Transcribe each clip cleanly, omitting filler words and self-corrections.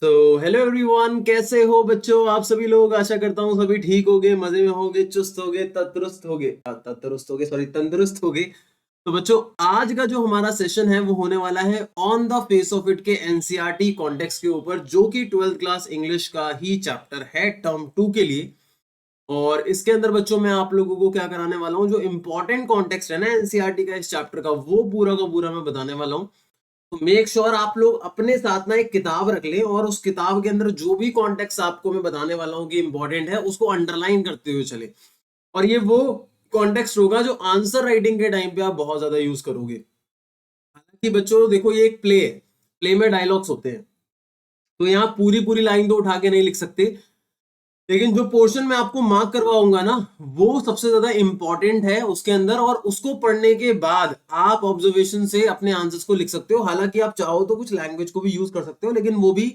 तो hello everyone, कैसे हो बच्चों आप सभी लोग। आशा करता हूँ सभी ठीक होगे, मजे में होगे, चुस्त होगे, तंदुरुस्त होगे। तो बच्चों, आज का जो हमारा सेशन है वो होने वाला है on the face of it के एनसीईआरटी कॉन्टेक्स्ट के ऊपर, जो कि 12th क्लास इंग्लिश का ही चैप्टर है टर्म 2 के लिए। और इसके अंदर बच्चों मैं आप लोगों को क्या कराने वाला हूँ, जो इंपॉर्टेंट कॉन्टेक्स्ट है ना एनसीईआरटी का इस चैप्टर का, वो पूरा का पूरा मैं बताने वाला हूँ। तो मेक श्योर आप लोग अपने साथ ना एक किताब रख लें और उस किताब के अंदर जो भी कॉन्टेक्स्ट आपको मैं बताने वाला हूँ कि इंपॉर्टेंट है, उसको अंडरलाइन करते हुए चले। और ये वो कॉन्टेक्स्ट होगा जो आंसर राइटिंग के टाइम पे आप बहुत ज्यादा यूज करोगे। हालांकि बच्चों देखो, ये एक प्ले है, प्ले में डायलॉग्स होते हैं, तो यहाँ पूरी पूरी लाइन तो उठा के नहीं लिख सकते, लेकिन जो पोर्शन मैं आपको मार्क करवाऊंगा ना, वो सबसे ज्यादा इंपॉर्टेंट है उसके अंदर। और उसको पढ़ने के बाद आप ऑब्जर्वेशन से अपने आंसर्स को लिख सकते हो। हालांकि आप चाहो तो कुछ लैंग्वेज को भी यूज कर सकते हो, लेकिन वो भी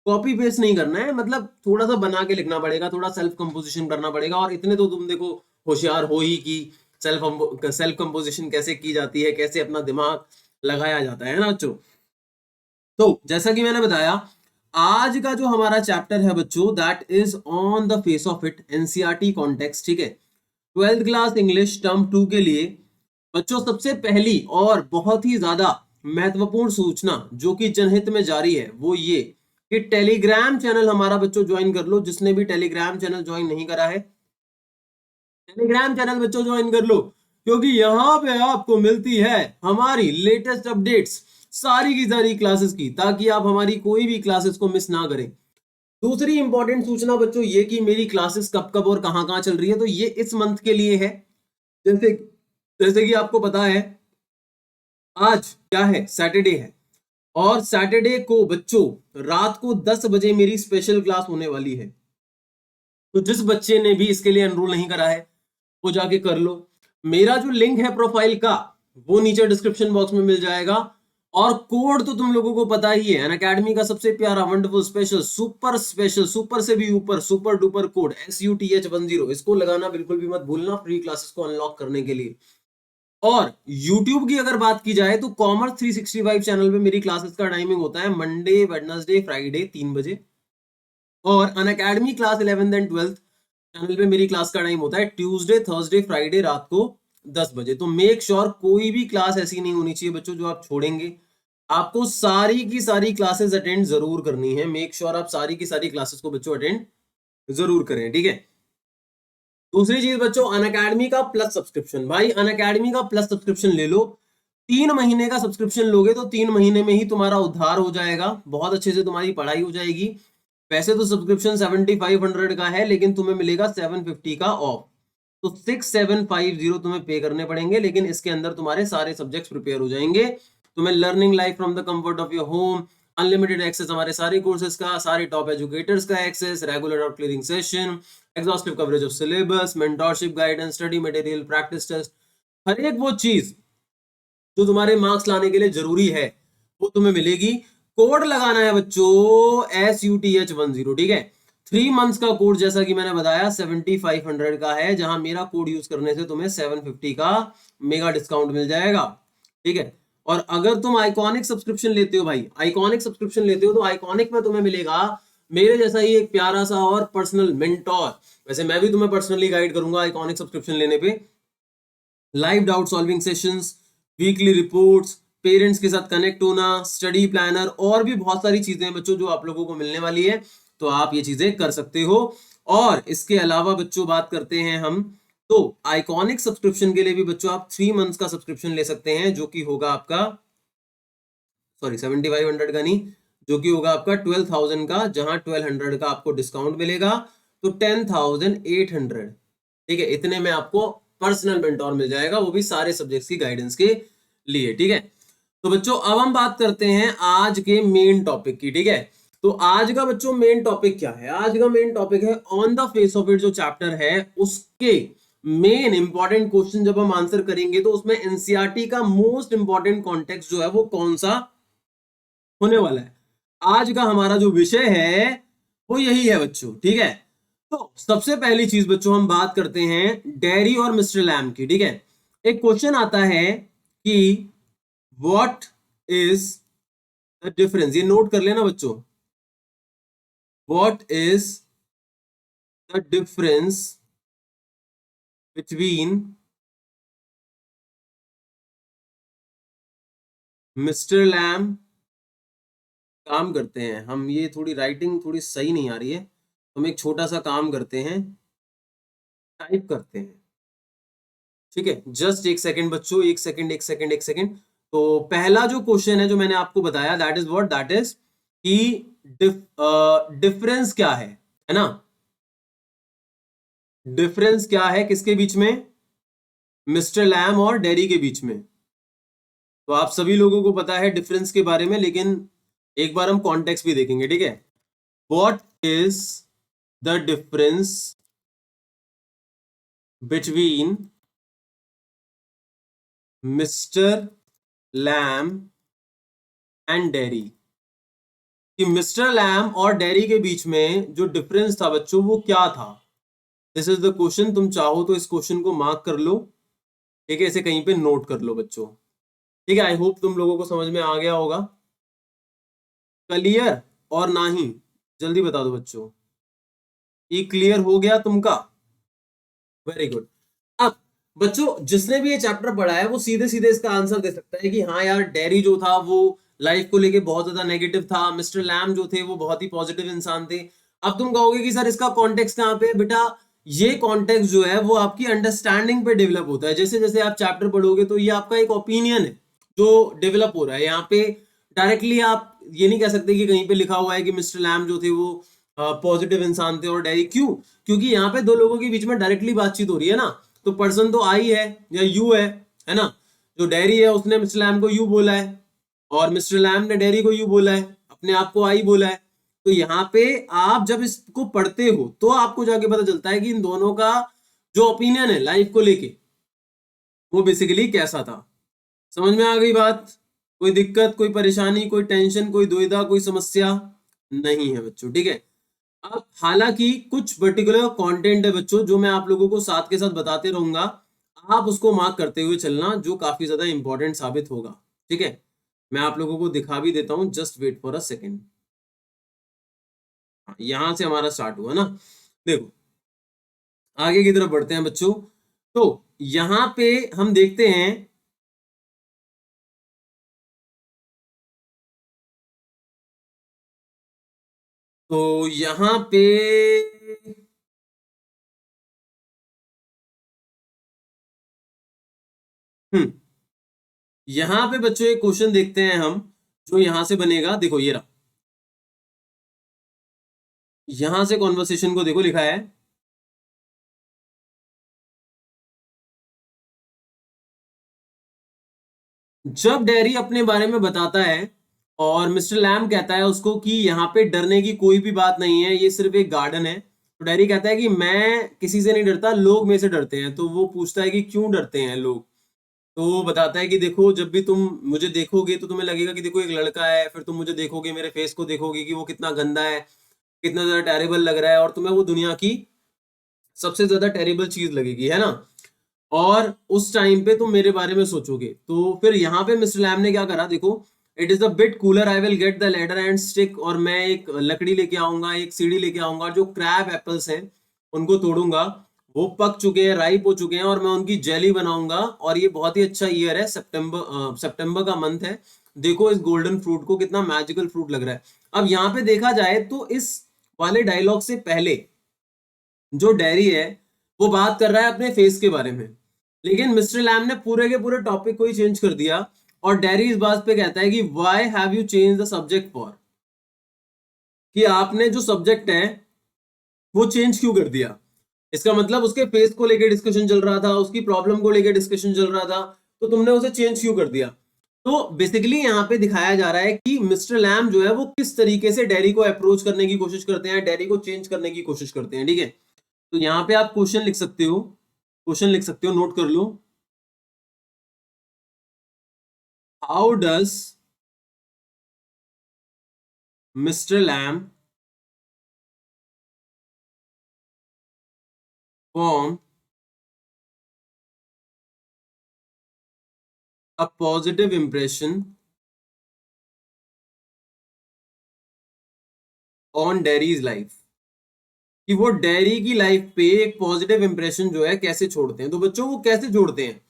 कॉपी पेस्ट नहीं करना है, मतलब थोड़ा सा बना के लिखना पड़ेगा, थोड़ा सेल्फ कंपोजिशन करना पड़ेगा। और इतने तो तुम देखो होशियार हो ही कि सेल्फ सेल्फ कंपोजिशन कैसे की जाती है, कैसे अपना दिमाग लगाया जाता है ना बच्चों। तो जैसा कि मैंने बताया, आज का जो हमारा चैप्टर है बच्चों, that is on the face of it NCERT context. ठीक है, 12th क्लास इंग्लिश टर्म 2 के लिए बच्चों सबसे पहली और बहुत ही ज्यादा महत्वपूर्ण सूचना जो कि जनहित में जारी है वो ये कि टेलीग्राम चैनल हमारा बच्चों ज्वाइन कर लो। जिसने भी टेलीग्राम चैनल ज्वाइन नहीं करा है, टेलीग्राम चैनल बच्चों ज्वाइन कर लो, क्योंकि यहाँ पे आपको मिलती है हमारी लेटेस्ट अपडेट्स सारी की सारी क्लासेस की, ताकि आप हमारी कोई भी क्लासेस को मिस ना करें। दूसरी इंपॉर्टेंट सूचना बच्चों ये कि मेरी क्लासेस कब कब और कहां कहां चल रही है, तो ये इस मंथ के लिए है। जैसे जैसे कि आपको पता है, आज क्या है, सैटरडे है, और सैटरडे को बच्चों रात को 10 बजे मेरी स्पेशल क्लास होने वाली है। तो जिस बच्चे ने भी इसके लिए एनरोल नहीं करा है, वो जाके कर लो। मेरा जो लिंक है प्रोफाइल का, वो नीचे डिस्क्रिप्शन बॉक्स में मिल जाएगा। और कोड तो तुम लोगों को पता ही है, अनअकैडमी का सबसे प्यारा वंडरफुल स्पेशल सुपर से भी ऊपर सुपर डुपर कोड SUTH10, इसको लगाना बिल्कुल भी मत भूलना फ्री क्लासेस को अनलॉक करने के लिए। और YouTube की अगर बात की जाए तो कॉमर्स 365 चैनल पे मेरी क्लासेस का टाइमिंग होता है मंडे वेडनेसडे फ्राइडे 3 बजे। और Unacademy class 11th and 12th channel पे मेरी क्लास का टाइम होता है ट्यूसडे थर्सडे फ्राइडे रात को 10 बजे। तो मेक श्योर कोई भी क्लास ऐसी नहीं होनी चाहिए बच्चों जो आप छोड़ेंगे। आपको सारी की सारी क्लासेस अटेंड जरूर करनी है। मेक श्योर आप सारी की सारी क्लासेस को बच्चों अटेंड जरूर करें, ठीक है। दूसरी चीज बच्चों, अनअकैडमी का प्लस सब्सक्रिप्शन। भाई अनअकैडमी का प्लस सब्सक्रिप्शन ले लो। 3 महीने का सब्सक्रिप्शन लोगे तो 3 महीने में ही तुम्हारा उद्धार हो जाएगा, बहुत अच्छे से तुम्हारी पढ़ाई हो जाएगी। वैसे तो सब्सक्रिप्शन 7500 का है, लेकिन तुम्हें मिलेगा 750 का ऑफ। तो 6750 तुम्हें पे करने पड़ेंगे, लेकिन इसके अंदर तुम्हारे सारे सब्जेक्ट्स प्रिपेयर हो जाएंगे। तुम्हें learning life from the comfort of your home, unlimited access हमारे सारे कोर्सेज का, सारे टॉप एजुकेटर्स का एक्सेस, रेगुलर और clearing session, exhaustive coverage of syllabus, mentorship guidance, study material, practice test, हर एक वो चीज जो तुम्हारे मार्क्स लाने के लिए जरूरी है वो तुम्हें मिलेगी। कोड लगाना है बच्चों SUTH10, ठीक है। 3 मंथ्स का कोड जैसा कि मैंने बताया 7500 का है, जहां मेरा कोड यूज करने से तुम्हें 750 का मेगा डिस्काउंट मिल जाएगा, ठीक है। और अगर तुम आइकॉनिक सब्सक्रिप्शन लेते हो, भाई आइकॉनिक सब्सक्रिप्शन लेते हो, तो आइकॉनिक में तुम्हें मिलेगा मेरे जैसा ही एक प्यारा सा और पर्सनल मेंटोर। वैसे मैं भी तुम्हें पर्सनली गाइड करूंगा आइकॉनिक सब्सक्रिप्शन लेने पे। Live doubt solving sessions, weekly reports, parents के साथ कनेक्ट होना, स्टडी प्लानर, और भी बहुत सारी चीजें हैं बच्चों जो आप लोगों को मिलने वाली है। तो आप ये चीजें कर सकते हो। और इसके अलावा बच्चों बात करते हैं हम, तो आइकॉनिक सब्सक्रिप्शन के लिए भी बच्चों आप 3 मंथ्स का सब्सक्रिप्शन ले सकते हैं, जो कि होगा आपका, सॉरी 7500 का नहीं, जो कि होगा आपका 12000 का, जहां 1200 का आपको डिस्काउंट मिलेगा। तो 10800, ठीक है, इतने में आपको पर्सनल मेंटोर मिल जाएगा, वो भी सारे सब्जेक्ट्स की गाइडेंस के लिए, ठीक है। तो बच्चों अब हम बात करते हैं आज के मेन टॉपिक की, ठीक है। तो आज का बच्चों मेन टॉपिक क्या है, आज का मेन टॉपिक है on the face of it, जो चैप्टर है उसके मेन इंपॉर्टेंट क्वेश्चन जब हम आंसर करेंगे, तो उसमें एनसीईआरटी का मोस्ट इंपॉर्टेंट कॉन्टेक्स्ट जो है वो कौन सा होने वाला है। आज का हमारा जो विषय है वो यही है बच्चों, ठीक है। तो सबसे पहली चीज बच्चों हम बात करते हैं डेयरी और मिस्टर लैम की, ठीक है। एक क्वेश्चन आता है कि व्हाट इज द डिफरेंस, ये नोट कर लेना बच्चों, what is the difference between mister Lamb, काम करते हैं हम, ये थोड़ी राइटिंग थोड़ी सही नहीं आ रही है, हम एक छोटा सा काम करते हैं, टाइप करते हैं, ठीक है। जस्ट एक सेकंड बच्चों, एक सेकंड एक सेकंड एक सेकंड। तो पहला जो क्वेश्चन है जो मैंने आपको बताया, that is what, that is कि डिफरेंस क्या है ना, डिफरेंस क्या है किसके बीच में, मिस्टर लैम और डेरी के बीच में। तो आप सभी लोगों को पता है डिफरेंस के बारे में, लेकिन एक बार हम कॉन्टेक्स्ट भी देखेंगे, ठीक है। What is the difference between mister Lamb and Derry, कि मिस्टर लैम और डेरी के बीच में जो डिफरेंस था बच्चों वो क्या था। This is the question. तुम चाहो तो इस क्वेश्चन को मार्क कर लो, ठीक है, इसे कहीं पे नोट कर लो बच्चों, ठीक है। आई होप तुम लोगों को समझ में आ गया होगा। क्लियर और नहीं, जल्दी बता दो बच्चों, ये क्लियर हो गया तुमका? Very good. अब बच्चों जिसने भी ये चैप्टर पढ़ा है वो सीधे सीधे इसका आंसर दे सकता है कि हाँ यार, डेरी जो था वो लाइफ को लेके बहुत ज्यादा नेगेटिव था, मिस्टर लैम जो थे वो बहुत ही पॉजिटिव इंसान थे। अब तुम कहोगे कि सर इसका कॉन्टेक्स्ट कहाँ पे है? बेटा ये कॉन्टेक्स्ट जो है वो आपकी अंडरस्टैंडिंग पे डेवलप होता है। जैसे जैसे आप चैप्टर पढ़ोगे तो ये आपका एक ओपिनियन है जो डेवलप हो रहा है। यहाँ पे डायरेक्टली आप ये नहीं कह सकते कि कहीं पे लिखा हुआ है कि मिस्टर लैम जो थे वो पॉजिटिव इंसान थे और डेरी, क्यों? क्योंकि यहाँ पे दो लोगों के बीच में डायरेक्टली बातचीत हो रही है ना। तो पर्सन तो आई है या यू है ना। जो डेरी है उसने मिस्टर लैम को यू बोला है और मिस्टर लैम ने डेरी को यू बोला है, अपने आप को आई बोला है। तो यहाँ पे आप जब इसको पढ़ते हो तो आपको जाके पता चलता है कि इन दोनों का जो ओपिनियन है लाइफ को लेके वो बेसिकली कैसा था। समझ में आ गई बात? कोई दिक्कत, कोई परेशानी, कोई टेंशन, कोई दुविधा, कोई समस्या नहीं है बच्चों, ठीक है। अब हालांकि कुछ पर्टिकुलर कंटेंट है बच्चों जो मैं आप लोगों को साथ के साथ बताते रहूंगा, आप उसको मार्क करते हुए चलना, जो काफी ज्यादा इंपॉर्टेंट साबित होगा, ठीक है। मैं आप लोगों को दिखा भी देता हूं, just wait for a second. यहां से हमारा स्टार्ट हुआ ना। देखो आगे की तरफ बढ़ते हैं बच्चों। तो यहां पे हम देखते हैं, तो यहां पे हम्म यहां पे बच्चों एक क्वेश्चन देखते हैं हम, जो यहां से बनेगा। देखो ये रहा, यहां से कॉन्वर्सेशन को देखो, लिखा है जब डेरी अपने बारे में बताता है और मिस्टर लैम कहता है उसको कि यहाँ पे डरने की कोई भी बात नहीं है, ये सिर्फ एक गार्डन है। तो डेरी कहता है कि मैं किसी से नहीं डरता, लोग मेरे से डरते हैं। तो वो पूछता है कि क्यों डरते हैं लोग? तो वो बताता है कि देखो जब भी तुम मुझे देखोगे तो तुम्हें लगेगा कि देखो एक लड़का है, फिर तुम मुझे देखोगे, मेरे फेस को देखोगे कि वो कितना गंदा है, कितना ज्यादा टेरिबल लग रहा है, और तुम्हें वो दुनिया की सबसे ज्यादा टेरिबल चीज लगेगी, है ना। और उस टाइम पे तुम मेरे बारे में सोचोगे। तो फिर यहाँ पे मिस्टर लैम ने क्या करा, देखो, it is a bit cooler, I will get the ladder and stick, और मैं एक लकड़ी लेके आऊंगा, एक सीढ़ी लेके आऊंगा, जो क्रैब एप्पल्स हैं उनको तोड़ूंगा, वो पक चुके हैं, राइप हो चुके हैं, और मैं उनकी जेली बनाऊंगा। और ये बहुत ही अच्छा ईयर है, सितंबर, सितंबर का मंथ है। देखो इस गोल्डन फ्रूट को, कितना मैजिकल फ्रूट लग रहा है। अब यहाँ पे देखा जाए तो इस वाले डायलॉग से पहले जो डेरी है वो बात कर रहा है अपने फेस के बारे में, लेकिन मिस्टर लैम ने पूरे के पूरे टॉपिक को ही चेंज कर दिया। और डेरी इस बात पे कहता है कि why have you change the subject for, कि आपने जो सब्जेक्ट है वो चेंज क्यों कर दिया। इसका मतलब उसके फेस को लेकर डिस्कशन चल रहा था, उसकी प्रॉब्लम को लेकर डिस्कशन चल रहा था, तो तुमने उसे चेंज क्यों कर दिया। तो बेसिकली यहाँ पे दिखाया जा रहा है कि मिस्टर लैम जो है वो किस तरीके से डेरी को अप्रोच करने की कोशिश करते हैं, डेरी को चेंज करने की कोशिश करते हैं, ठीक है। तो यहाँ पे आप क्वेश्चन लिख सकते हो, क्वेश्चन लिख सकते हो, नोट कर लो। How does mister Lam form a positive impression on Derry's life, कि वो डेरी की लाइफ पे एक पॉजिटिव इंप्रेशन जो है कैसे छोड़ते हैं। तो बच्चों वो कैसे जोड़ते हैं,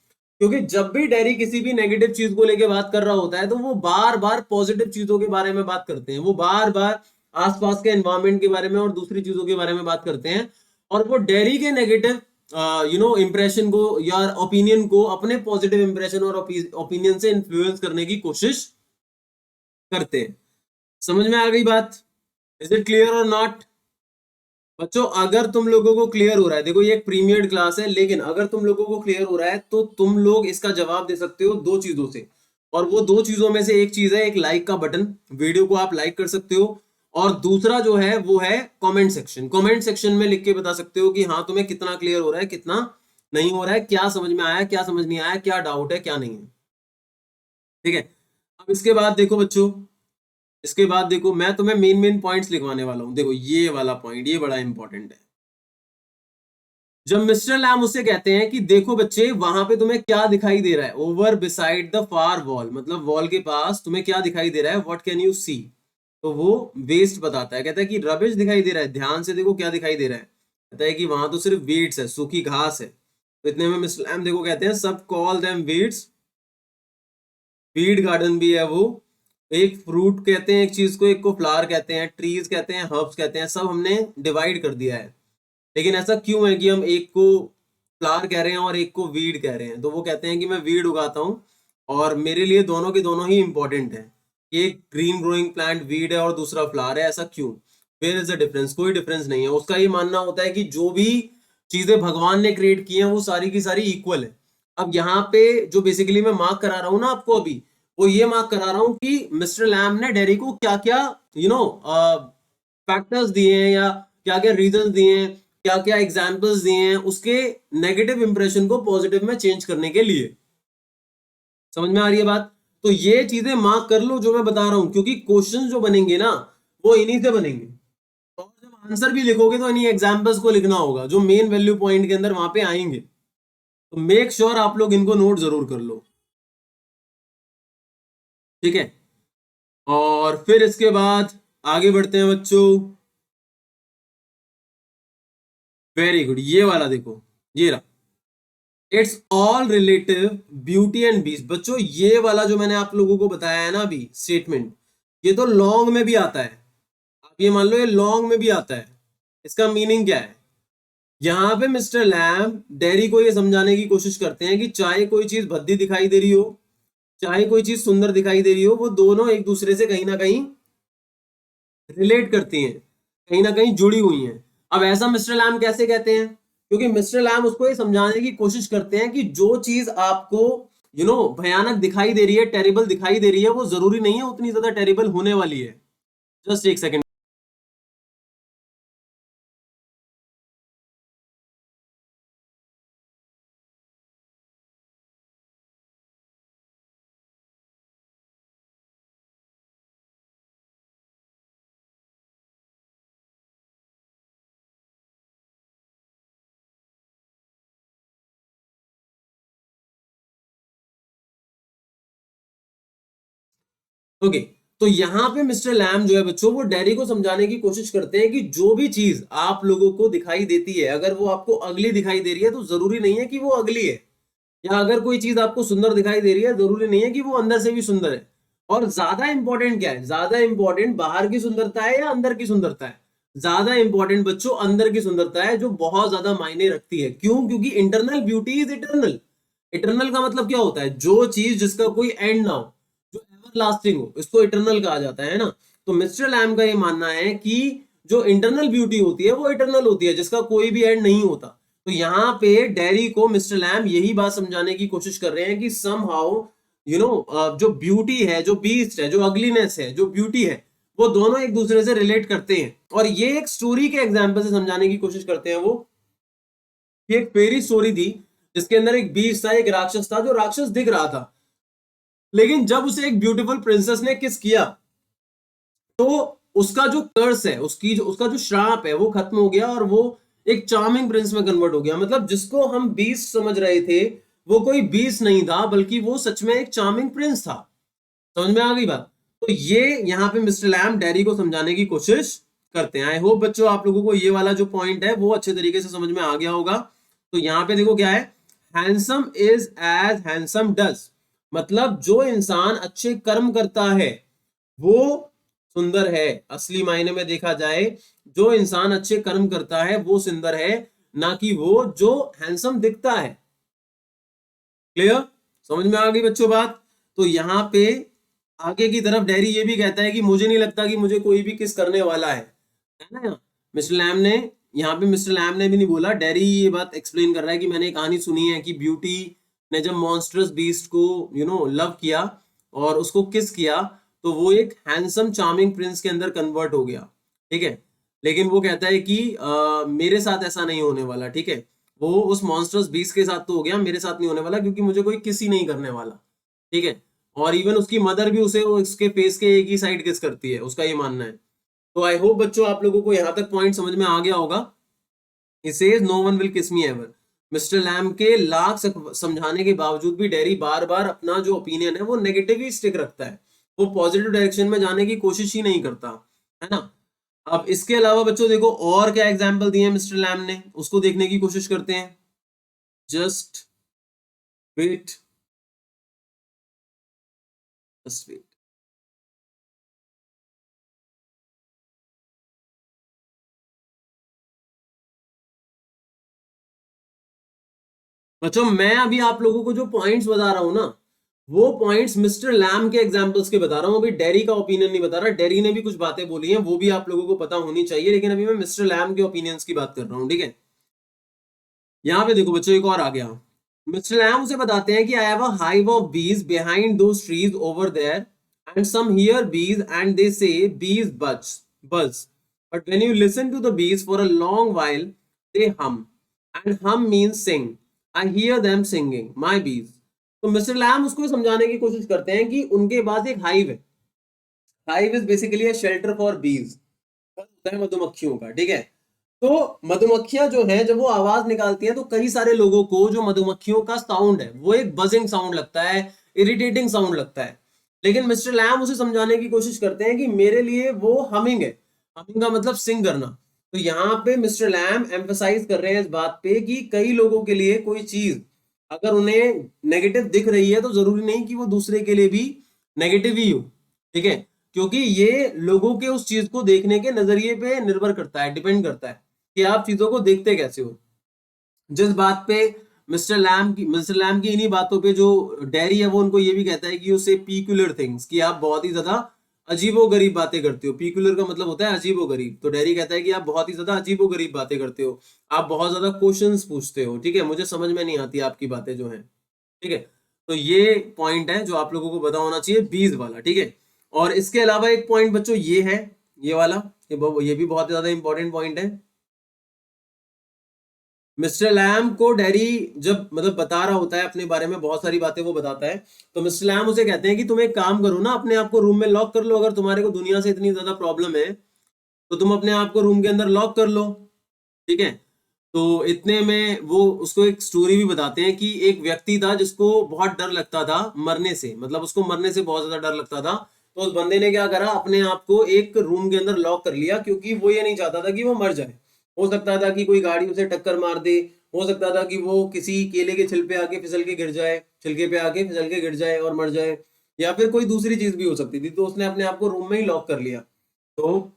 क्योंकि जब भी डेरी किसी भी नेगेटिव चीज को लेके बात कर रहा होता है तो वो बार बार पॉजिटिव चीजों के बारे में बात करते हैं, वो बार बार आसपास के एनवायरमेंट के बारे में और दूसरी चीजों के बारे में बात करते हैं, और वो डेरी के नेगेटिव इंप्रेशन को या ओपिनियन को अपने पॉजिटिव इंप्रेशन और ओपिनियन से इन्फ्लुएंस करने की कोशिश करते हैं। समझ में आ गई बात? इज इट क्लियर और नॉट? बच्चों अगर तुम लोगों को क्लियर हो रहा है, देखो ये एक प्रीमियर्ड क्लास है, लेकिन अगर तुम लोगों को क्लियर हो रहा है तो तुम लोग इसका जवाब दे सकते हो दो चीजों से, और वो दो चीजों में से एक चीज है एक लाइक का बटन, वीडियो को आप लाइक कर सकते हो, और दूसरा जो है वो है कमेंट सेक्शन। कमेंट सेक्शन में लिख के बता सकते हो कि हाँ तुम्हें कितना क्लियर हो रहा है, कितना नहीं हो रहा है, क्या समझ में आया, क्या समझ नहीं आया, क्या डाउट है, क्या नहीं है। ठीक है, अब इसके बाद देखो बच्चों, इसके बाद देखो मैं तुम्हें मेन मेन पॉइंट्स लिखवाने वाला हूं। देखो ये वाला पॉइंट, ये बड़ा इंपॉर्टेंट है। जब मिस्टर लैम उससे कहते हैं कि देखो बच्चे वहां पे तुम्हें क्या दिखाई दे रहा है, over beside the far wall, मतलब वॉल के पास तुम्हें क्या दिखाई दे रहा है, व्हाट कैन यू सी, तो वो वेस्ट बताता है, कहता है कि रबिश दिखाई दे रहा है, ध्यान से देखो क्या दिखाई दे रहा है, कहता है कि वहां तो सिर्फ वीड्स है, सूखी घास है। तो इतने में मिस्टर लैम देखो कहते हैं सब call them weeds, weed garden भी है वो, एक फ्रूट कहते हैं एक चीज को, एक को फ्लावर कहते हैं, ट्रीज कहते हैं, हर्ब्स कहते हैं, सब हमने डिवाइड कर दिया है। लेकिन ऐसा क्यों है कि हम एक को फ्लावर कह रहे हैं और एक को वीड कह रहे हैं? तो वो कहते हैं कि मैं वीड उगाता हूँ और मेरे लिए दोनों के दोनों ही इंपॉर्टेंट है, एक ग्रीन ग्रोइंग प्लांट वीड है और दूसरा फ्लावर है, ऐसा क्यों? Where is the difference? कोई डिफरेंस नहीं है। उसका ये मानना होता है कि जो भी चीजें भगवान ने क्रिएट की हैं वो सारी की सारी इक्वल है। अब यहाँ पे जो बेसिकली मैं मार्क करा रहा हूँ ना आपको अभी, वो ये मार्क करा रहा हूँ कि मिस्टर लैम ने डेरी को क्या क्या फैक्टर्स दिए हैं या क्या क्या रीजन दिए हैं, क्या क्या एग्जाम्पल्स दिए हैं उसके नेगेटिव इंप्रेशन को पॉजिटिव में चेंज करने के लिए। समझ में आ रही है बात? तो ये चीजें मार्क कर लो जो मैं बता रहा हूं, क्योंकि क्वेश्चन जो बनेंगे ना वो इन्हीं से बनेंगे, और जब आंसर भी लिखोगे तो इन्हीं एग्जाम्पल्स को लिखना होगा जो मेन वैल्यू पॉइंट के अंदर वहां पे आएंगे। तो मेक श्योर आप लोग इनको नोट जरूर कर लो। ठीक है, और फिर इसके बाद आगे बढ़ते हैं बच्चों। वेरी गुड, ये वाला देखो, ये रहा, it's all relative beauty and बीस। बच्चों ये वाला जो मैंने आप लोगों को बताया है ना अभी स्टेटमेंट, ये तो लॉन्ग में भी आता है। आप ये मान लो ये लॉन्ग में भी आता है। इसका मीनिंग क्या है? यहां पे मिस्टर लैम डेरी को ये समझाने की कोशिश करते हैं कि चाहे कोई चीज भद्दी दिखाई दे रही हो, चाहे कोई चीज सुंदर दिखाई दे रही हो, वो दोनों एक दूसरे से कहीं ना कहीं रिलेट करती हैं, कहीं ना कहीं जुड़ी हुई हैं। अब ऐसा मिस्टर लैम कैसे कहते हैं? क्योंकि मिस्टर लैम उसको ये समझाने की कोशिश करते हैं कि जो चीज आपको भयानक दिखाई दे रही है, टेरिबल दिखाई दे रही है, वो जरूरी नहीं है उतनी ज्यादा टेरिबल होने वाली है। जस्ट एक सेकेंड। ओके, तो यहां पे मिस्टर लैम जो है बच्चों वो डेरी को समझाने की कोशिश करते हैं कि जो भी चीज आप लोगों को दिखाई देती है, अगर वो आपको अगली दिखाई दे रही है तो जरूरी नहीं है कि वो अगली है, या अगर कोई चीज आपको सुंदर दिखाई दे रही है जरूरी नहीं है कि वो अंदर से भी सुंदर है। और ज्यादा इंपॉर्टेंट क्या है? ज्यादा इंपॉर्टेंट बाहर की सुंदरता है या अंदर की सुंदरता है? ज्यादा इंपॉर्टेंट बच्चों अंदर की सुंदरता है, जो बहुत ज्यादा मायने रखती है। क्यों? क्योंकि internal beauty is eternal. Eternal का मतलब क्या होता है? जो चीज जिसका कोई एंड ना हो, जो एवर लास्टिंग हो, इसको इटर्नल कहा जाता है ना। तो मिस्टर लैम का ये मानना है कि जो इंटरनल ब्यूटी होती है वो इटर्नल होती है, जिसका कोई भी एंड नहीं होता। तो यहाँ पे डेरी को मिस्टर लैम यही बात समझाने की कोशिश कर रहे हैं कि सम हाउ जो ब्यूटी है, जो बीस्ट है, जो अगलीनेस है, जो ब्यूटी है, वो दोनों एक दूसरे से रिलेट करते हैं। और ये एक स्टोरी के एग्जाम्पल से समझाने की कोशिश करते हैं वो, कि एक फेरी स्टोरी थी जिसके अंदर एक बीस्ट था, एक राक्षस था, जो राक्षस दिख रहा था, लेकिन जब उसे एक ब्यूटीफुल प्रिंसेस ने किस किया तो उसका जो कर्स है, उसका जो श्राप है वो खत्म हो गया और वो एक चार्मिंग प्रिंस में कन्वर्ट हो गया। मतलब जिसको हम बीस्ट समझ रहे थे वो कोई बीस्ट नहीं था, बल्कि वो सच में एक चार्मिंग प्रिंस था। समझ में आ गई बात? तो ये यहाँ पे मिस्टर लैम डेरी को समझाने की कोशिश करते हैं। आई होप बच्चों आप लोगों को ये वाला जो पॉइंट है वो अच्छे तरीके से समझ में आ गया होगा। तो यहाँ पे देखो क्या है, handsome is as handsome does, मतलब जो इंसान अच्छे कर्म करता है वो सुंदर है। असली मायने में देखा जाए, जो इंसान अच्छे कर्म करता है वो सुंदर है, ना कि वो जो हैंडसम दिखता है। क्लियर, समझ में आ गई बच्चों बात। तो यहाँ पे आगे की तरफ डेरी ये भी कहता है कि मुझे नहीं लगता कि मुझे कोई भी किस करने वाला है ना। मिस्टर लैम ने, यहाँ पे मिस्टर लैम ने भी नहीं बोला, डेरी ये बात एक्सप्लेन कर रहा है कि मैंने कहानी सुनी है कि ब्यूटी ने जब मॉन्स्टरस बीस्ट को लव किया और उसको किस किया, तो वो एक हैंडसम चार्मिंग प्रिंस के अंदर कन्वर्ट हो गया। ठीक है, लेकिन वो कहता है कि मेरे साथ ऐसा नहीं होने वाला। ठीक है, वो उस मॉन्स्टर्स बीस्ट के साथ तो हो गया, मेरे साथ नहीं होने वाला, क्योंकि मुझे कोई किस ही नहीं करने वाला। ठीक है, और इवन उसकी मदर भी उसे उसके फेस के एक ही साइड किस करती है, उसका ये मानना है। तो आई होप बच्चों आप लोगों को यहाँ तक पॉइंट समझ में आ गया होगा। He says no one will kiss me ever. Mister Lamb के लाख समझाने के बावजूद भी डेरी बार बार अपना जो ओपिनियन है वो नेगेटिव ही स्टिक रखता है, वो पॉजिटिव डायरेक्शन में जाने की कोशिश ही नहीं करता, है ना। अब इसके अलावा बच्चों देखो और क्या एग्जाम्पल दिए मिस्टर लैम ने, उसको देखने की कोशिश करते हैं। Just wait, just wait. बच्चों मैं अभी आप लोगों को जो पॉइंट्स बता रहा हूं ना, वो पॉइंट्स मिस्टर लैम के एग्जांपल्स के बता रहा हूं, अभी डेरी का ओपिनियन नहीं बता रहा। डेरी ने भी कुछ बातें बोली हैं, वो भी आप लोगों को पता होनी चाहिए, लेकिन अभी मैं मिस्टर लैम के ओपिनियंस की बात कर रहा हूं। ठीक है, यहाँ पे देखो बच्चों एक और आ गया। मिस्टर लैम उसे बताते हैं कि I have a hive of bees behind those trees over there and some hear bees and they say bees buzz but when you listen to the bees for a long while they hum and hum means sing, I hear them singing my bees. तो Mr Lam उसको समझाने की कोशिश करते हैं कि उनके पास एक हाइव है। Hive is basically a shelter for बीज, होता है मधुमक्खियों का। ठीक है, तो मधुमक्खियां जो है जब वो आवाज निकालती हैं तो कई सारे लोगों को जो मधुमक्खियों का साउंड है वो एक बजिंग साउंड लगता है, इरिटेटिंग साउंड लगता है। लेकिन मिस्टर लैम उसे समझाने की कोशिश करते हैं कि मेरे लिए वो हमिंग है। हमिंग का मतलब सिंग करना। तो यहाँ पे मिस्टर लैम एम्फसाइज कर रहे हैं इस बात पे कि कई लोगों के लिए कोई चीज अगर उन्हें नेगेटिव दिख रही है तो जरूरी नहीं कि वो दूसरे के लिए भी नेगेटिव ही हो। ठीक है, क्योंकि ये लोगों के उस चीज को देखने के नजरिए पे निर्भर करता है, डिपेंड करता है कि आप चीजों को देखते कैसे हो। जिस बात पे मिस्टर लैम की इन्हीं बातों पे जो डेरी है वो उनको ये भी कहता है कि उसे पीक्यूलर थिंग्स, कि आप बहुत ही ज्यादा अजीबो गरीब बातें करते हो। पीक्यूलर का मतलब होता है अजीबो गरीब, तो डेरी कहता है कि आप बहुत ही ज्यादा अजीबो गरीब बातें करते हो, आप बहुत ज्यादा क्वेश्चंस पूछते हो। ठीक है, मुझे समझ में नहीं आती आपकी बातें जो हैं। ठीक है, तो ये पॉइंट है जो आप लोगों को पता होना चाहिए, बीज वाला। ठीक है, और इसके अलावा एक पॉइंट बच्चों ये है, ये वाला, ये भी बहुत ज्यादा इंपॉर्टेंट पॉइंट है। मिस्टर लैम को डेरी जब मतलब बता रहा होता है अपने बारे में, बहुत सारी बातें वो बताता है, तो मिस्टर लैम उसे कहते हैं कि तुम एक काम करो ना, अपने आप को रूम में लॉक कर लो, अगर तुम्हारे को दुनिया से इतनी ज्यादा प्रॉब्लम है तो तुम अपने आप को रूम के अंदर लॉक कर लो। ठीक है, तो इतने में वो उसको एक स्टोरी भी बताते हैं कि एक व्यक्ति था जिसको बहुत डर लगता था मरने से, मतलब उसको मरने से बहुत ज्यादा डर लगता था। तो उस बंदे ने क्या करा, अपने आप को एक रूम के अंदर लॉक कर लिया, क्योंकि वो ये नहीं चाहता था कि वो मर जाए। हो सकता था कि कोई गाड़ी उसे टक्कर मार दे, हो सकता था कि वो किसी केले के छिल पे आके फिसल के गिर जाए, छिलके पे आके फिसल के गिर जाए और मर जाए, या फिर कोई दूसरी चीज भी हो सकती थी। तो उसने अपने आप को रूम में ही लॉक कर लिया। तो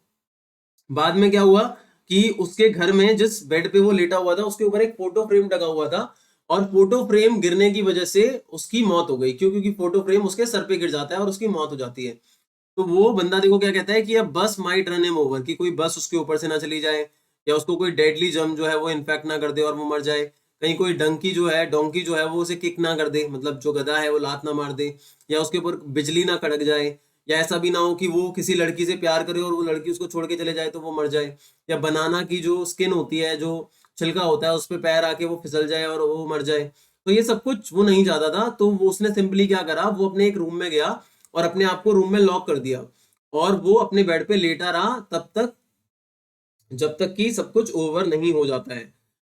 बाद में क्या हुआ कि उसके घर में जिस बेड पे वो लेटा हुआ था उसके ऊपर एक फोटो फ्रेम लगा हुआ था, और फोटो फ्रेम गिरने की वजह से उसकी मौत हो गई। क्यों? क्योंकि फोटो फ्रेम उसके सर पे गिर जाता है और उसकी मौत हो जाती है। तो वो बंदा देखो क्या कहता है कि अब बस माइट रन हिम ओवर, कि कोई बस उसके ऊपर से ना चली जाए, या उसको कोई डेडली जम जो है वो इन्फेक्ट ना कर दे और वो मर जाए। कहीं कोई डोंकी जो है वो उसे किक ना कर दे, मतलब जो गधा है वो लात ना मार दे, या उसके ऊपर बिजली ना कड़क जाए, या ऐसा भी ना हो कि वो किसी लड़की से प्यार करे और वो लड़की उसको छोड़ के चले जाए तो वो मर जाए, या बनाना की जो स्किन होती है, जो छिलका होता है, उस पे पैर आके वो फिसल जाए और वो मर जाए। तो ये सब कुछ वो नहीं चाहता था। तो वो उसने सिंपली क्या करा, वो अपने एक रूम में गया और अपने आप को रूम में लॉक कर दिया, और वो अपने बेड पे लेटा रहा तब तक जब तक कि सब कुछ ओवर नहीं हो जाता है।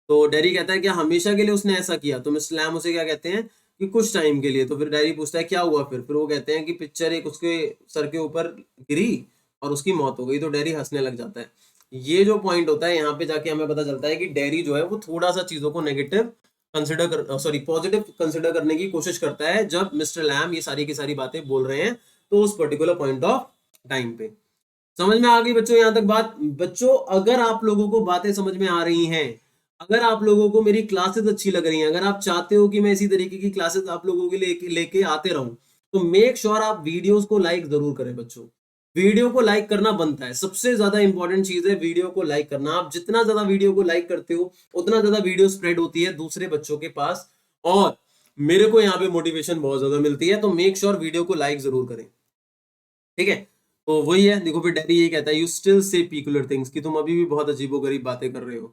तो डेरी कहता है कि हमेशा के लिए उसने ऐसा किया? तो मिस्टर लैम उसे क्या कहते हैं कि कुछ टाइम के लिए। तो फिर डेरी पूछता है क्या हुआ? फिर वो कहते हैं कि पिक्चर एक उसके सर के ऊपर गिरी और उसकी मौत हो गई। तो डेरी हंसने लग जाता है। ये जो पॉइंट होता है यहाँ पे जाके हमें पता चलता है कि डेरी जो है वो थोड़ा सा चीजों को नेगेटिव कंसिडर कर सॉरी पॉजिटिव कंसिडर करने की कोशिश करता है जब मिस्टर लैम ये सारी की सारी बातें बोल रहे हैं तो उस पर्टिकुलर पॉइंट ऑफ टाइम पे। समझ में आ गई बच्चों यहाँ तक बात? बच्चों अगर आप लोगों को बातें समझ में आ रही हैं, अगर आप लोगों को मेरी क्लासेस अच्छी लग रही हैं, अगर आप चाहते हो कि मैं इसी तरीके की क्लासेस आप लोगों के लिए लेके आते रहूं, तो मेक श्योर आप वीडियोस को लाइक जरूर करें बच्चों। वीडियो को लाइक करना बनता है, सबसे ज्यादा इंपॉर्टेंट चीज है वीडियो को लाइक करना। आप जितना ज्यादा वीडियो को लाइक करते हो उतना ज्यादा वीडियो स्प्रेड होती है दूसरे बच्चों के पास और मेरे को यहाँ पे मोटिवेशन बहुत ज्यादा मिलती है। तो मेक श्योर वीडियो को लाइक जरूर करें, ठीक है? तो वही है, देखो फिर डैडी यही कहता है यू स्टिल से पीकुलर थिंग्स, कि तुम अभी भी बहुत अजीबोगरीब बातें कर रहे हो।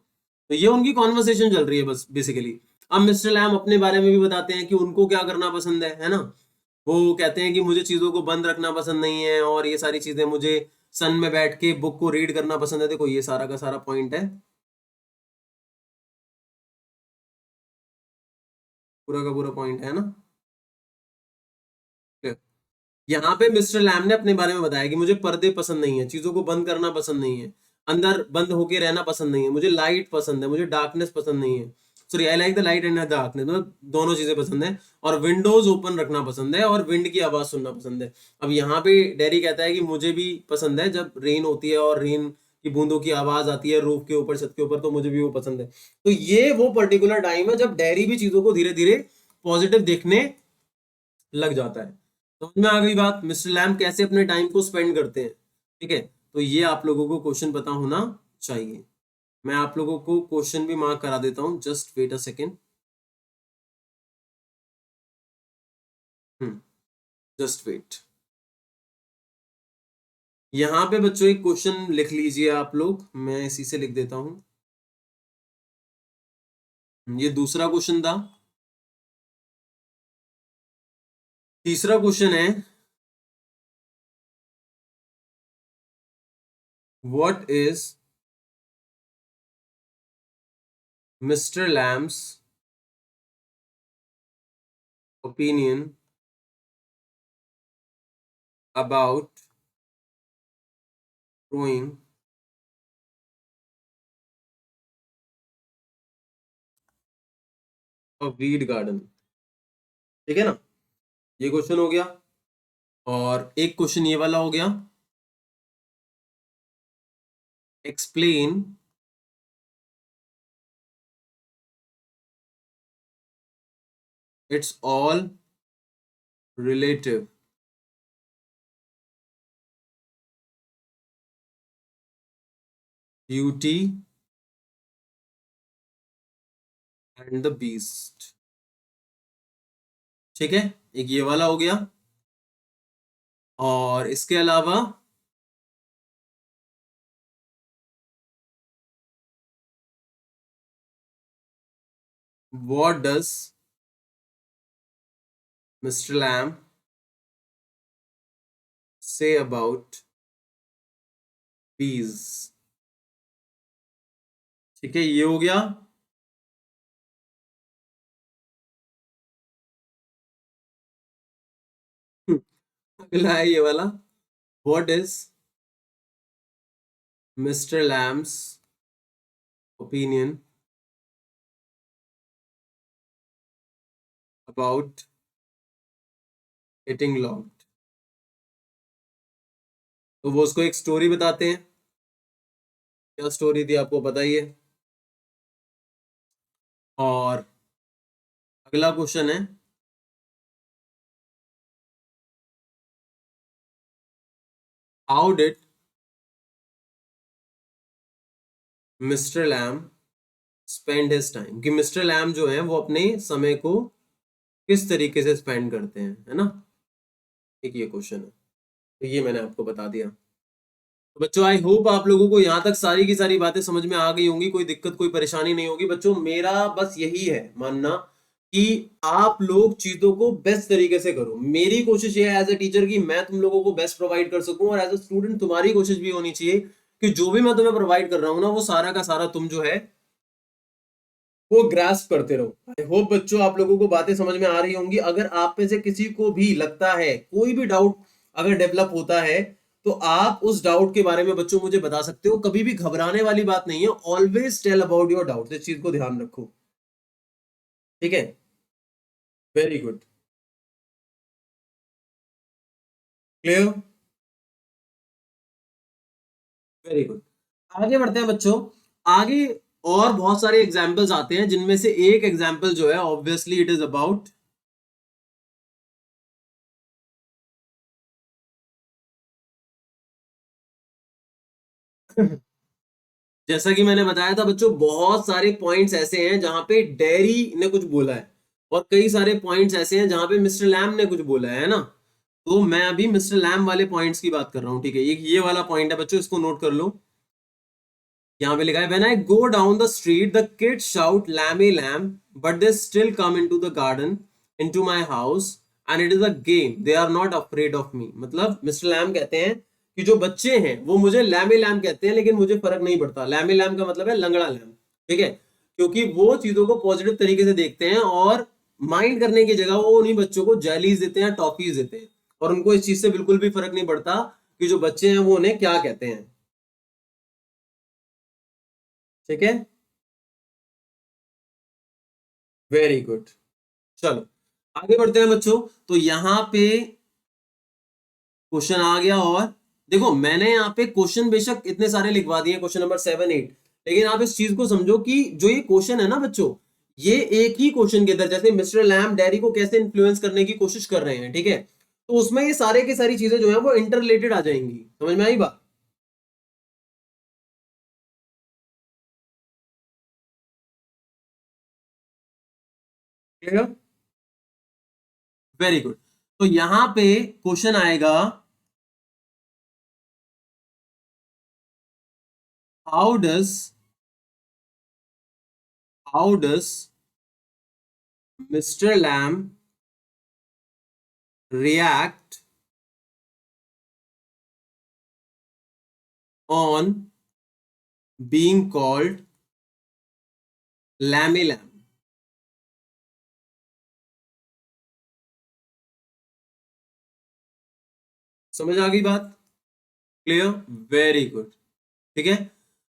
तो ये उनकी कॉन्वर्सेशन चल रही है बस बेसिकली। अब मिस्टर लैम अपने बारे में भी बताते हैं कि उनको क्या करना पसंद है ना? वो कहते हैं कि मुझे चीजों को बंद रखना पसंद नहीं है और ये सारी चीजें, मुझे सन में बैठ के बुक को रीड करना पसंद है। देखो ये सारा का सारा पॉइंट है, पूरा का पूरा पॉइंट है ना? यहाँ पे मिस्टर लैम ने अपने बारे में बताया कि मुझे पर्दे पसंद नहीं है, चीजों को बंद करना पसंद नहीं है, अंदर बंद होके रहना पसंद नहीं है, मुझे लाइट पसंद है, मुझे डार्कनेस पसंद नहीं है। Sorry, I like the light and darkness, मतलब दोनों चीजें पसंद है। और विंडोज ओपन रखना पसंद है और विंड की आवाज सुनना पसंद है। अब यहाँ पे डेरी कहता है कि मुझे भी पसंद है जब रेन होती है और रेन की बूंदों की आवाज आती है रूफ के ऊपर, छत के ऊपर, तो मुझे भी वो पसंद है। तो ये वो पर्टिकुलर टाइम है जब डेरी भी चीजों को धीरे धीरे पॉजिटिव देखने लग जाता है। समझ में आ गई बात? मिस्टर लैम कैसे अपने टाइम को स्पेंड करते हैं, ठीक है? तो ये आप लोगों को क्वेश्चन पता होना चाहिए। मैं आप लोगों को क्वेश्चन भी मार्क करा देता हूं, just wait a second. Just wait. यहाँ पे बच्चों एक क्वेश्चन लिख लीजिए आप लोग, मैं इसी से लिख देता हूं। ये दूसरा क्वेश्चन था। तीसरा क्वेश्चन है, what is mister Lamb's opinion about growing a weed garden? ठीक है ना? ये क्वेश्चन हो गया और एक क्वेश्चन ये वाला हो गया, explain it's all relative beauty and the beast. ठीक है, एक ये वाला हो गया और इसके अलावा what does mister Lamb say about bees? ठीक है, ये हो गया। अगला है ये वाला, what is mister Lamb's opinion about getting locked? तो वो उसको एक स्टोरी बताते हैं। क्या स्टोरी थी आपको पता ही है। और अगला क्वेश्चन है, how did mister Lamb spend his time? कि मिस्टर लैम जो है वो अपने समय को किस तरीके से स्पेंड करते हैं, है ना? एक ये क्वेश्चन है, तो ये मैंने आपको बता दिया। तो बच्चों आई होप आप लोगों को यहाँ तक सारी की सारी बातें समझ में आ गई होंगी, कोई दिक्कत कोई परेशानी नहीं होगी। बच्चों मेरा बस यही है मानना कि आप लोग चीजों को बेस्ट तरीके से करो। मेरी कोशिश ये है एज ए टीचर कि मैं तुम लोगों को बेस्ट प्रोवाइड कर सकूं, और एज ए स्टूडेंट तुम्हारी कोशिश भी होनी चाहिए कि जो भी मैं तुम्हें प्रोवाइड कर रहा हूं ना, वो सारा का सारा तुम जो है वो ग्रास्प करते रहो। आई होप बच्चों आप लोगों को बातें समझ में आ रही होंगी। अगर आप में से किसी को भी लगता है, कोई भी डाउट अगर डेवलप होता है, तो आप उस डाउट के बारे में बच्चों मुझे बता सकते हो, कभी भी घबराने वाली बात नहीं है, always tell about your doubt, इस चीज को ध्यान रखो, ठीक है। Very good, clear, very good. आगे बढ़ते हैं बच्चों, आगे और बहुत सारे एग्जाम्पल्स आते हैं, जिनमें से एक एग्जाम्पल जो है ऑब्वियसली इट इज अबाउट जैसा कि मैंने बताया था बच्चों, बहुत सारे पॉइंट्स ऐसे हैं जहां पे डेयरी ने कुछ बोला है, और कई सारे पॉइंट्स ऐसे हैं जहां पे मिस्टर लैम ने कुछ बोला है ना। तो मैं अभी मिस्टर लैम वाले पॉइंट्स की बात कर रहा हूं, ठीक है। ये वाला पॉइंट है बच्चों, इसको नोट कर लो। यहाँ पे लिखा है, when I go down the street the kids shout Lamb a Lamb, but they still come into the garden, into my house, and it is a game, they are not afraid of me. मतलब mister lamb कहते हैं कि जो बच्चे हैं वो मुझे lamb a lamb कहते हैं, लेकिन मुझे फर्क नहीं पड़ता। लैम ए लैम का मतलब है लंगड़ा लैम, ठीक है। क्योंकि वो चीजों को पॉजिटिव तरीके से देखते हैं, और माइंड करने की जगह वो उन्हीं बच्चों को जेलीज देते हैं, टॉफीज देते हैं, और उनको इस चीज से बिल्कुल भी फर्क नहीं पड़ता कि जो बच्चे हैं वो उन्हें क्या कहते हैं, ठीक है। वेरी गुड, चलो आगे बढ़ते हैं बच्चों। तो यहाँ पे क्वेश्चन आ गया, और देखो मैंने यहाँ पे क्वेश्चन बेशक इतने सारे लिखवा दिए, क्वेश्चन नंबर 7 8, लेकिन आप इस चीज को समझो कि जो ये क्वेश्चन है ना बच्चों, ये एक ही क्वेश्चन के अंदर, जैसे मिस्टर लैम डेयरी को कैसे इन्फ्लुएंस करने की कोशिश कर रहे हैं, ठीक है, तो उसमें ये सारे की सारी चीजें जो है वो इंटर रिलेटेड आ जाएंगी। समझ में आई बात? Clear, very good. तो यहाँ पे क्वेश्चन आएगा, how does how does mister Lamb react on being called lammy lamb? समझ आ गई बात? क्लियर, वेरी गुड, ठीक है।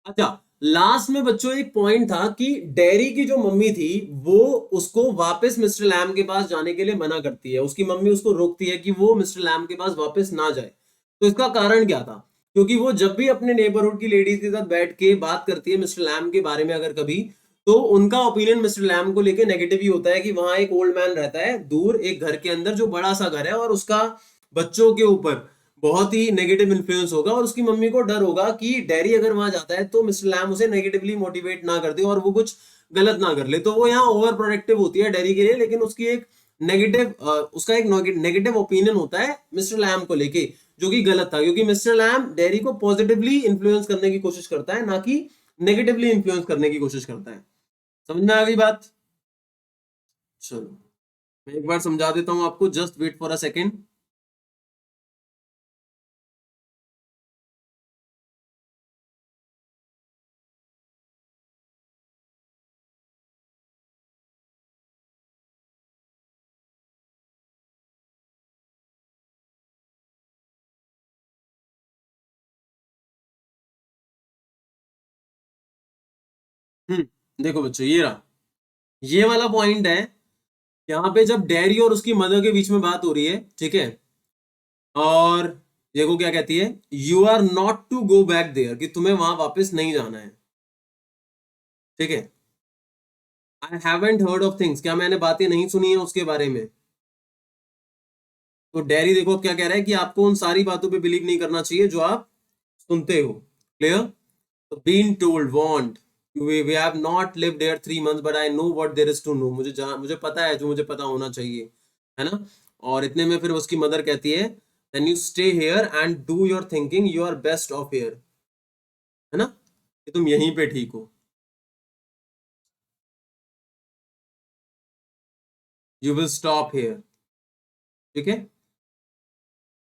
अच्छा, लास्ट में बच्चों एक पॉइंट था कि डेयरी की जो मम्मी थी वो उसको वापस मिस्टर लैम के पास जाने के लिए मना करती है, उसकी मम्मी उसको रोकती है कि वो मिस्टर लैम के पास वापस ना जाए। तो इसका कारण क्या था? क्योंकि वो जब भी अपने नेबरहुड की लेडीज के साथ बैठ के बात करती है मिस्टर लैम के बारे में अगर कभी, तो उनका ओपिनियन मिस्टर लैम को लेके नेगेटिव ही होता है कि वहां एक ओल्ड मैन रहता है दूर एक घर के अंदर, जो बड़ा सा घर है, और उसका बच्चों के ऊपर बहुत ही नेगेटिव इन्फ्लुएंस होगा, और उसकी मम्मी को डर होगा कि डैडी अगर वहां जाता है तो मिस्टर लैम उसे नेगेटिवली मोटिवेट ना कर दे और वो कुछ गलत ना कर ले। तो वो यहाँ ओवर प्रोटेक्टिव होती है डैडी के लिए, लेकिन उसकी एक नेगेटिव उसका एक नेगेटिव ओपिनियन होता है मिस्टर लैम को लेके, जो कि गलत था, क्योंकि मिस्टर लैम डैडी को पॉजिटिवली इन्फ्लुएंस करने की कोशिश करता है, ना कि नेगेटिवली इन्फ्लुएंस करने की कोशिश करता है। समझ में आ गई बात? चलो मैं एक बार समझा देता हूं आपको, just wait for a second. देखो बच्चों, ये रहा, ये वाला पॉइंट है। यहाँ पे जब डैरी और उसकी मदर के बीच में बात हो रही है, ठीक है, और देखो क्या कहती है, you are not to go back there, कि तुम्हें वहां वापस नहीं जाना है, ठीक है। I haven't heard of things, क्या मैंने बातें नहीं सुनी है उसके बारे में? तो डैरी देखो अब क्या कह रहा है कि आपको उन सारी बातों पे बिलीव नहीं करना चाहिए जो आप सुनते हो। क्लियर? तो been told want, we have not lived there 3 months but I know what there is to know, मुझे पता है जो मुझे पता होना चाहिए, है ना। और इतने में फिर उसकी मदर कहती है, then you stay here and do your thinking, you are best off here, है ना, कि तुम यहीं पे ठीक हो, you will stop here, ठीक है।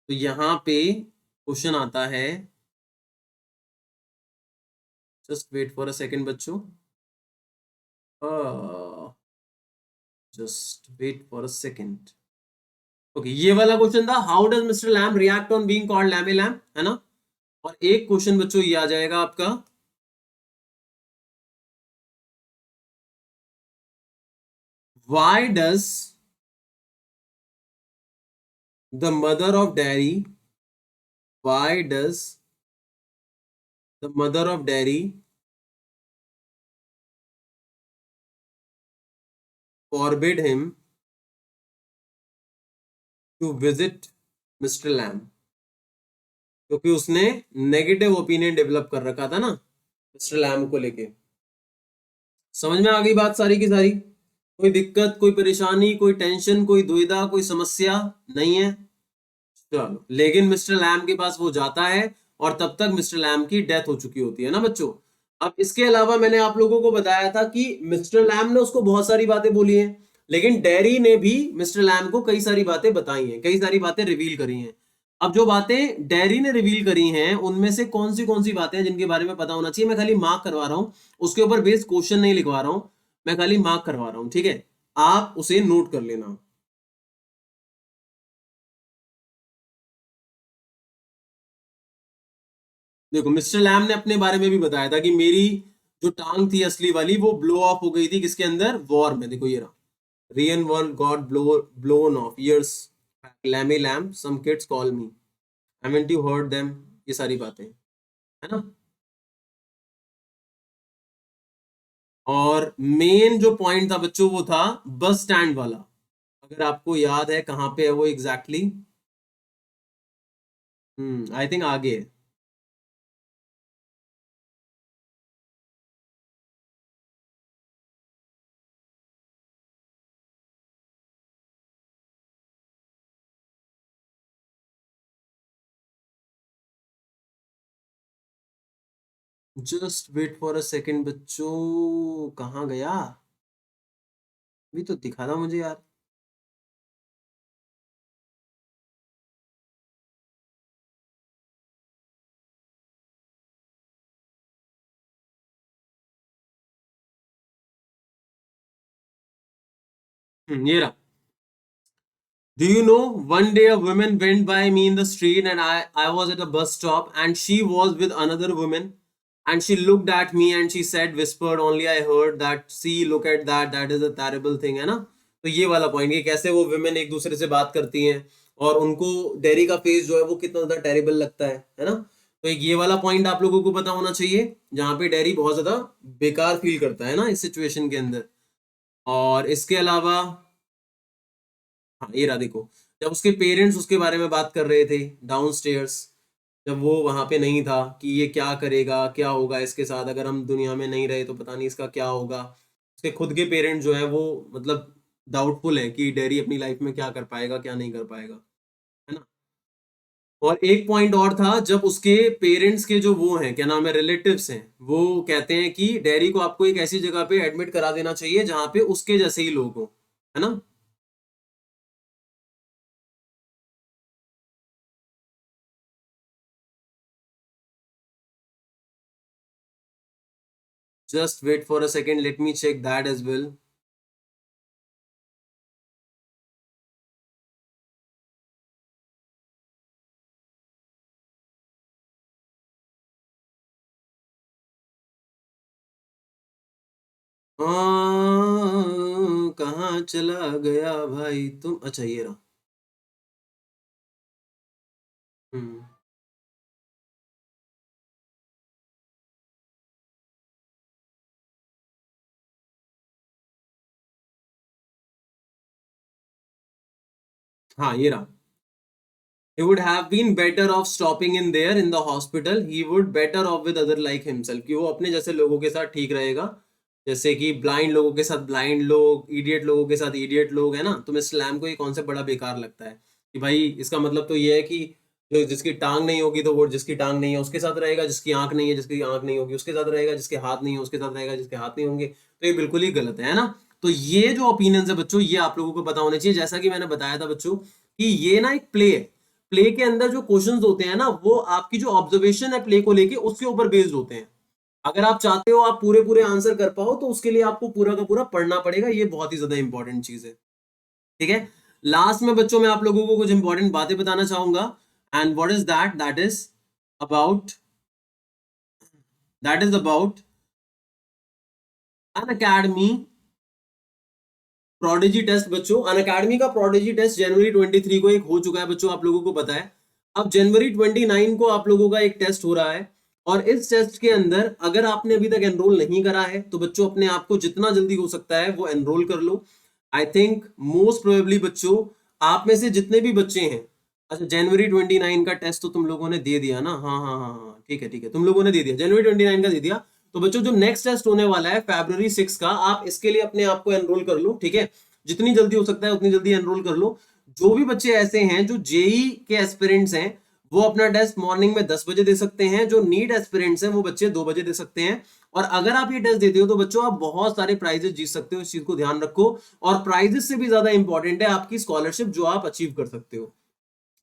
तो यहाँ पे क्वेश्चन आता है, just wait for a second बच्चों, just wait for a second. Okay, ये वाला क्वेश्चन था, how does mister Lam react on being called Lammy Lam, है ना। और एक क्वेश्चन बच्चों ये आ जाएगा आपका, why does the mother of Derry, why does the mother of Derry forbid him to visit mister Lamb, क्योंकि उसने नेगेटिव ओपिनियन डेवलप कर रखा था ना मिस्टर लैम को लेके। समझ में आ गई बात सारी की सारी? कोई दिक्कत, कोई परेशानी, कोई टेंशन, कोई दुविधा, कोई समस्या नहीं है? चलो, लेकिन मिस्टर लैम के पास वो जाता है और तब तक मिस्टर लैम की डेथ हो चुकी होती है ना बच्चों। अब इसके अलावा मैंने आप लोगों को बताया था कि मिस्टर लैम ने उसको बहुत सारी बातें बोली हैं, लेकिन डेरी ने भी मिस्टर लैम को कई सारी बातें बताई हैं, कई सारी बातें रिवील करी हैं। अब जो बातें डेरी ने रिवील करी हैं उनमें से कौन सी बातें हैं जिनके बारे में पता होना चाहिए, मैं खाली मार्क करवा रहा हूं, उसके ऊपर बेस्ड क्वेश्चन नहीं लिखवा रहा हूं, मैं खाली मार्क करवा रहा हूं, ठीक है। आप उसे नोट कर लेना। देखो, मिस्टर लैम ने अपने बारे में भी बताया था कि मेरी जो टांग थी असली वाली वो ब्लो ऑफ हो गई थी, किसके अंदर, वॉर में। देखो ये रहा, रियन one got blown off ears, Lamey Lamb some kids call me, haven't you heard them, ये सारी बातें है ना। और मेन जो पॉइंट था बच्चों वो था बस स्टैंड वाला, अगर आपको याद है कहाँ पे है वो एग्जैक्टली exactly? आई थिंक आगे है। Just wait for a second बच्चों, कहाँ गया, अभी तो दिखा था मुझे यार। ये रहा, do you know, one day a woman went by me in the street and I was at a bus stop and she was with another woman and she looked at me and she said, whispered, only I heard that, see, look at that, that is a terrible thing, है ना। तो ये वाला point, ये कैसे वो women एक दूसरे से बात करती हैं और उनको डेरी का फेस जो है वो कितना ज्यादा टेरिबल लगता है ना। तो एक ये वाला पॉइंट आप लोगों को पता होना चाहिए, जहाँ पे डेरी बहुत ज्यादा बेकार फील करता है ना इस सिचुएशन के अंदर। और इसके अलावा, हाँ ये रहा, देखो, जब उसके पेरेंट्स उसके बारे में बात कर रहे थे डाउनस्टेयर्स, जब वो वहां पे नहीं था, कि ये क्या करेगा, क्या होगा इसके साथ, अगर हम दुनिया में नहीं रहे तो पता नहीं इसका क्या होगा। उसके खुद के पेरेंट्स जो है वो मतलब डाउटफुल है कि डेरी अपनी लाइफ में क्या कर पाएगा, क्या नहीं कर पाएगा, है ना। और एक पॉइंट और था, जब उसके पेरेंट्स के जो वो हैं, क्या नाम है, रिलेटिव्स हैं, वो कहते हैं कि डेरी को आपको एक ऐसी जगह पे एडमिट करा देना चाहिए जहाँ पे उसके जैसे ही लोग हों, है ना। Just wait for a second, let me check that as well. कहाँ चला गया भाई तुम, अच्छा ये रहा। हम्म, हाँ ये रहा, he would have been better off stopping in there in the hospital, he would better off with other like himself, कि वो अपने जैसे लोगों के साथ ठीक रहेगा, जैसे कि ब्लाइंड लोगों के साथ ब्लाइंड लोग, इडियट लोगों के साथ इडियट लोग, है ना। तो मिस लैम को ये कॉन्सेप्ट बड़ा बेकार लगता है कि भाई इसका मतलब तो ये है कि जो जिसकी टांग नहीं होगी तो वो जिसकी टांग नहीं है उसके साथ रहेगा, जिसकी आंख नहीं है जिसकी आंख नहीं होगी उसके साथ रहेगा, जिसके हाथ नहीं है उसके साथ रहेगा, जिसके हाथ नहीं होंगे, तो ये बिल्कुल ही गलत है ना। तो ये जो ओपिनियंस है बच्चों, ये आप लोगों को पता होने चाहिए, जैसा कि मैंने बताया था बच्चों कि ये ना एक प्ले है, प्ले के अंदर जो क्वेश्चंस होते हैं ना वो आपकी जो ऑब्जर्वेशन है प्ले को लेके उसके ऊपर बेस्ड होते हैं। अगर आप चाहते हो आप पूरे पूरे आंसर कर पाओ तो उसके लिए आपको पूरा का पूरा पढ़ना पड़ेगा, ये बहुत ही ज्यादा इंपॉर्टेंट चीज है, ठीक है। लास्ट में बच्चों मैं आप लोगों को कुछ इंपॉर्टेंट बातें बताना चाहूंगा, and what is that is about Unacademy prodigy test. बच्चों अन अकेडमी का प्रोडिजी टेस्ट जनवरी 23 को एक हो चुका है बच्चों, आप लोगों को पता है। अब जनवरी 29 को आप लोगों का एक टेस्ट हो रहा है, और इस टेस्ट के अंदर अगर आपने अभी तक एनरोल नहीं करा है तो बच्चों अपने आप को जितना जल्दी हो सकता है वो एनरोल कर लो। आई थिंक मोस्ट प्रोबेबली बच्चों आप में से जितने भी बच्चे हैं, अच्छा जनवरी 29 का टेस्ट तो तुम लोगों ने दे दिया ना? हाँ हाँ हाँ हाँ, ठीक है, तुम लोगों ने दे दिया, जनवरी 29 का दे दिया। तो बच्चों जो नेक्स्ट टेस्ट होने वाला है फरवरी 6 का, आप इसके लिए अपने आप को एनरोल कर लो, ठीक है? जितनी जल्दी हो सकता है उतनी जल्दी एनरोल कर लो। जो भी बच्चे ऐसे हैं जो जेई के एस्पिरेंट्स हैं वो अपना टेस्ट मॉर्निंग में 10 बजे दे सकते हैं, जो नीट एस्पिरेंट्स हैं वो बच्चे 2 बजे दे सकते हैं। और अगर आप ये टेस्ट देते हो तो बच्चों आप बहुत सारे प्राइजेस जीत सकते हो, इस चीज को ध्यान रखो। और प्राइजेस से भी ज्यादा इंपॉर्टेंट है आपकी स्कॉलरशिप जो आप अचीव कर सकते हो,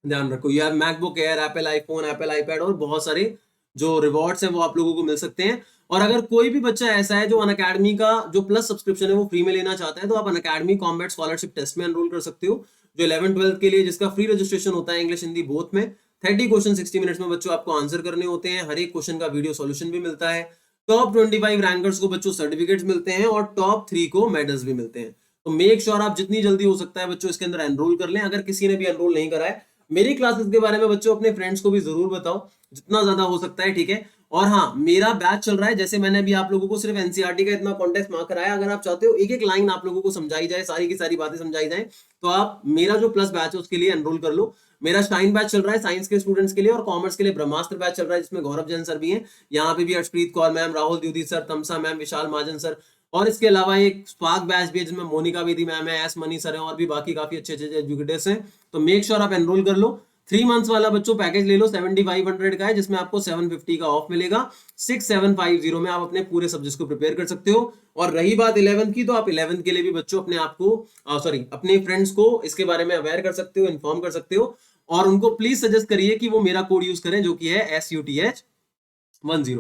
ध्यान रखो। यार MacBook air, Apple iPhone, Apple iPad और बहुत सारे जो रिवॉर्ड्स हैं वो आप लोगों को मिल सकते हैं। और अगर कोई भी बच्चा ऐसा है जो अनअकैडमी का जो प्लस सब्सक्रिप्शन है वो फ्री में लेना चाहता है तो आप अनअकैडमी कॉम्बैट स्कॉलरशिप टेस्ट में एनरोल कर सकते हो, जो 11-12 के लिए जिसका फ्री रजिस्ट्रेशन होता है इंग्लिश हिंदी बोथ में। 30 क्वेश्चन 60 मिनट्स में बच्चों आपको आंसर करने होते हैं, हर एक क्वेश्चन का वीडियो सॉल्यूशन भी मिलता है। टॉप 25 रैंकर्स को बच्चों सर्टिफिकेट्स मिलते हैं और टॉप 3 को मेडल्स भी मिलते हैं। तो मेक श्योर आप जितनी जल्दी हो सकता है बच्चों इसके अंदर एनरोल कर लें। अगर किसी ने भी एनरोल नहीं करा है, मेरी क्लासेस के बारे में बच्चों अपने फ्रेंड्स को भी जरूर बताओ जितना ज्यादा हो सकता है, ठीक है? और हाँ, मेरा बैच चल रहा है, जैसे मैंने अभी आप लोगों को सिर्फ एनसीईआरटी का इतना कॉन्टेक्स्ट मार्क कराया, अगर आप चाहते हो एक एक लाइन आप लोगों को समझाई जाए, सारी की सारी बातें समझाई जाए, तो आप मेरा जो प्लस बैच है उसके लिए एनरोल कर लो। मेरा शाइन बैच चल रहा है साइंस के स्टूडेंट्स के लिए, और कॉमर्स के लिए ब्रह्मास्त्र बैच चल रहा है जिसमें गौरव जैन सर भी हैं, यहाँ पे भी हर्षप्रीत कौर मैम, राहुल द्विवेदी सर, तमसा मैम, विशाल महाजन सर, और इसके अलावा एक स्पार्क बैच भी है जिसमें मोनिका बेदी मैम है, एस मनी सर है, और भी बाकी काफी अच्छे अच्छे एजुकेटर्स हैं। तो मेक श्योर आप एनरोल कर लो। 3 मंथ्स वाला बच्चों पैकेज ले लो, 7500 का है, जिसमें आपको 750 का ऑफ मिलेगा। 6750 में आप अपने पूरे सब्जेक्ट्स को प्रिपेयर कर सकते हो। और रही बात 11th की, तो आप 11th के लिए भी बच्चों अपने आप को अपने फ्रेंड्स को इसके बारे में अवेयर कर सकते हो, इन्फॉर्म कर सकते हो, और उनको प्लीज सजेस्ट करिए कि वो मेरा कोड यूज करें जो कि है SUTH10।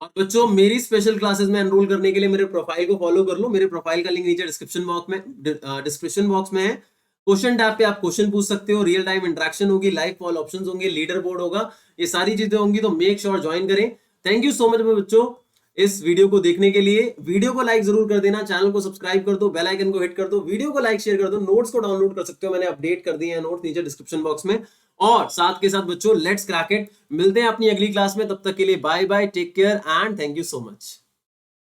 और बच्चों मेरी स्पेशल क्लासेस में एनरोल करने के लिए मेरे प्रोफाइल को फॉलो कर लो। मेरे प्रोफाइल का लिंक नीचे डिस्क्रिप्शन बॉक्स में है। क्वेश्चन टैब पे आप क्वेश्चन पूछ सकते हो, रियल टाइम इंटरेक्शन होगी, लाइव कॉल ऑप्शंस होंगे, लीडर बोर्ड होगा, ये सारी चीजें होंगी। तो मेक श्योर ज्वाइन करें। थैंक यू सो मच बच्चों इस वीडियो को देखने के लिए। वीडियो को लाइक जरूर कर देना, चैनल को सब्सक्राइब कर दो, बेल आइकन को हिट कर दो, वीडियो को लाइक शेयर कर दो, नोट्स को डाउनलोड कर सकते हो, मैंने अपडेट कर दिए हैं नोट्स नीचे डिस्क्रिप्शन बॉक्स में। और साथ के साथ बच्चों लेट्स क्रैक इट, मिलते हैं अपनी अगली क्लास में, तब तक के लिए bye bye, take care and thank you so much.